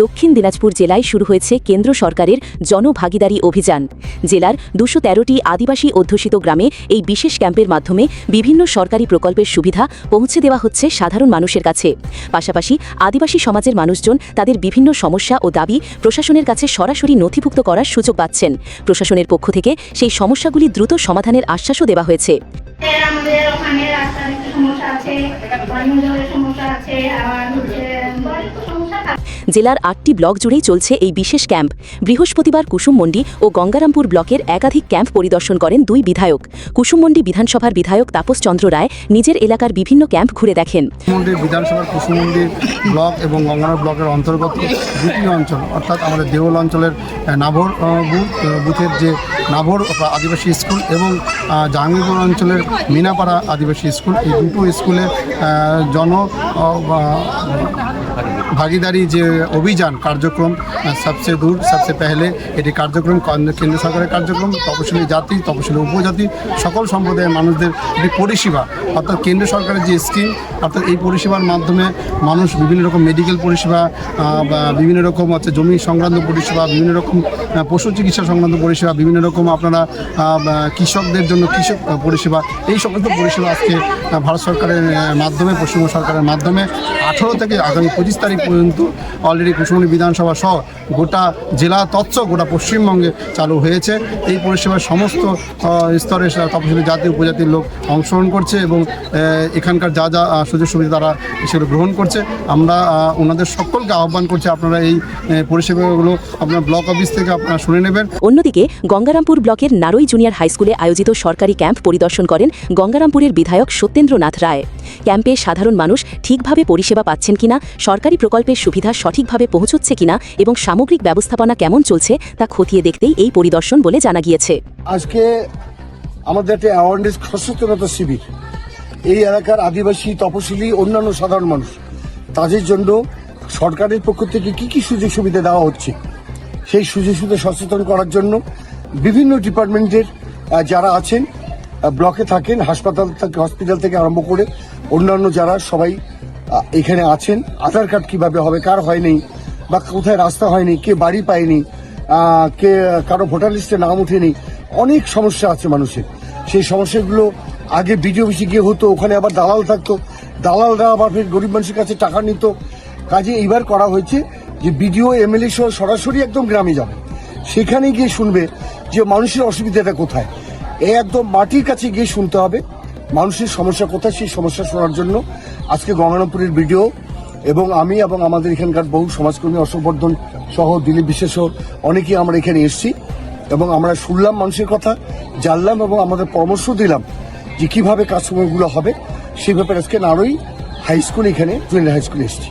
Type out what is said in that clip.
দক্ষিণ দিনাজপুর জেলায় শুরু হয়েছে কেন্দ্র সরকারের জনভাগিদারি অভিযান। জেলার ২১৩টি আদিবাসী অধ্যুষিত গ্রামে এই বিশেষ ক্যাম্পের মাধ্যমে বিভিন্ন সরকারি প্রকল্পের সুবিধা পৌঁছে দেওয়া হচ্ছে সাধারণ মানুষের কাছে। পাশাপাশি আদিবাসী সমাজের মানুষজন তাদের বিভিন্ন সমস্যা ও দাবি প্রশাসনের কাছে সরাসরি নথিভুক্ত করার সুযোগ পাচ্ছেন। প্রশাসনের পক্ষ থেকে সেই সমস্যাগুলি দ্রুত সমাধানের আশ্বাসও দেওয়া হয়েছে। আমাদের ওখানে রাস্তার একটু সমস্যা আছে, সমস্যা আছে, আবার জেলার ৮টি ব্লক জুড়েই চলছে এই বিশেষ ক্যাম্প। বৃহস্পতিবার কুসুমমন্ডি ও গঙ্গারামপুর ব্লকের একাধিক ক্যাম্প পরিদর্শন করেন দুই বিধায়ক। কুসুমমন্ডি বিধানসভার বিধায়ক তাপস চন্দ্র রায় নিজের এলাকার বিভিন্ন ক্যাম্প ঘুরে দেখেন। বিধানসভার কুসুমমন্ডি ব্লক এবং গঙ্গারাম ব্লকের অন্তর্গত দুটি অঞ্চল, অর্থাৎ আমাদের দেওল অঞ্চলের নাভর বুথের যে নাভর আদিবাসী স্কুল এবং জাহাঙ্গীরপুর অঞ্চলের মিনাপাড়া আদিবাসী স্কুল, এই দুটো স্কুলের ভাগীদারি যে অভিযান কার্যক্রম সবচেয়ে দূর সবচেয়ে পেহলে, এটি কার্যক্রম কেন্দ্র সরকারের কার্যক্রম। তপশিলি জাতি, তপশিলি উপজাতি সকল সম্প্রদায়ের মানুষদের একটি পরিষেবা, অর্থাৎ কেন্দ্র সরকারের যে স্কিম, অর্থাৎ এই পরিষেবার মাধ্যমে মানুষ বিভিন্ন রকম মেডিকেল পরিষেবা বা বিভিন্ন রকম জমি সংক্রান্ত পরিষেবা, বিভিন্ন রকম পশু চিকিৎসা সংক্রান্ত পরিষেবা, বিভিন্ন রকম আপনারা কৃষকদের জন্য কৃষক পরিষেবা, এই সমস্ত পরিষেবা আজকে ভারত সরকারের মাধ্যমে, পশ্চিমবঙ্গ সরকারের মাধ্যমে 18 থেকে আগামী 25 তারিখ পর্যন্ত অলরেডি কুসুমমন্ডি বিধানসভা সহ গোটা জেলা তৎস গোটা পশ্চিমবঙ্গে চালু হয়েছে। এই পরিষেবার সমস্ত স্তরে তপশিলি জাতি উপজাতির লোক অংশগ্রহণ করছে এবং এখানকার যা যা সুযোগ সুবিধা তারা সেগুলো গ্রহণ করছে। আমরা ওনাদের সকলকে আহ্বান করছি, আপনারা এই পরিষেবাগুলো আপনার ব্লক অফিস থেকে আপনারা শুনে নেবেন। অন্যদিকে গঙ্গারামপুর ব্লকের নারই জুনিয়র হাই স্কুলে আয়োজিত সরকারি ক্যাম্প পরিদর্শন করেন গঙ্গারামপুরের বিধায়ক সত্যেন্দ্রনাথ রায়। ক্যাম্পে সাধারণ মানুষ ঠিকভাবে পরিষেবা পাচ্ছেন কিনা, সরকারি প্রকল্পের সুবিধা সঠিকভাবে পৌঁছচ্ছে কিনা এবং সামগ্রিক ব্যবস্থাপনা কেমন চলছে তা খতিয়ে দেখতেই এই পরিদর্শন বলে জানা গিয়েছে। আজকে আমাদের একটা অ্যাওয়ারনেস সচেতনতা শিবির, এই এলাকার আদিবাসী, তপশিলি, অন্যান্য সাধারণ মানুষ তাদের জন্য সরকারের পক্ষ থেকে কি কি সুযোগ সুবিধা দেওয়া হচ্ছে সেই সুযোগ সুবিধা সচেতন করার জন্য বিভিন্ন ডিপার্টমেন্টের যারা আছেন, ব্লকে থাকেন, হসপিটাল থেকে আরম্ভ করে অন্যান্য যারা সবাই এখানে আছেন, আধার কার্ড কিভাবে হবে, কার হয়নি বা কোথায় রাস্তা হয়নি, কে বাড়ি পায়নি, কে কারো ভোটার লিস্টে নাম উঠেনি, অনেক সমস্যা আছে মানুষের। সেই সমস্যাগুলো আগে বিডিও অফিসে গিয়ে হতো, ওখানে আবার দালাল থাকতো, দালালরা আবার ফের গরিব মানুষের কাছে টাকা নিত। কাজে এইবার করা হয়েছে যে বিডিও এমএলএ সহ সরাসরি একদম গ্রামে যাবে, সেখানে গিয়ে শুনবে যে মানুষের অসুবিধাটা কোথায়, একদম মাটির কাছে গিয়ে শুনতে হবে মানুষের সমস্যা কোথায়। সেই সমস্যা শোনার জন্য আজকে গঙ্গারামপুরের বিডিও এবং আমি এবং আমাদের এখানকার বহু সমাজকর্মী অশোকবর্ধন সহ দিলীপ বিশ্বাস অনেকেই আমরা এখানে এসেছি এবং আমরা শুনলাম মানুষের কথা, জানলাম এবং আমাদের পরামর্শ দিলাম যে কিভাবে কাজকর্মগুলো হবে। সেই ব্যাপারে আজকে নারই হাই স্কুল, এখানে জুনিয়র হাই স্কুলে এসেছি।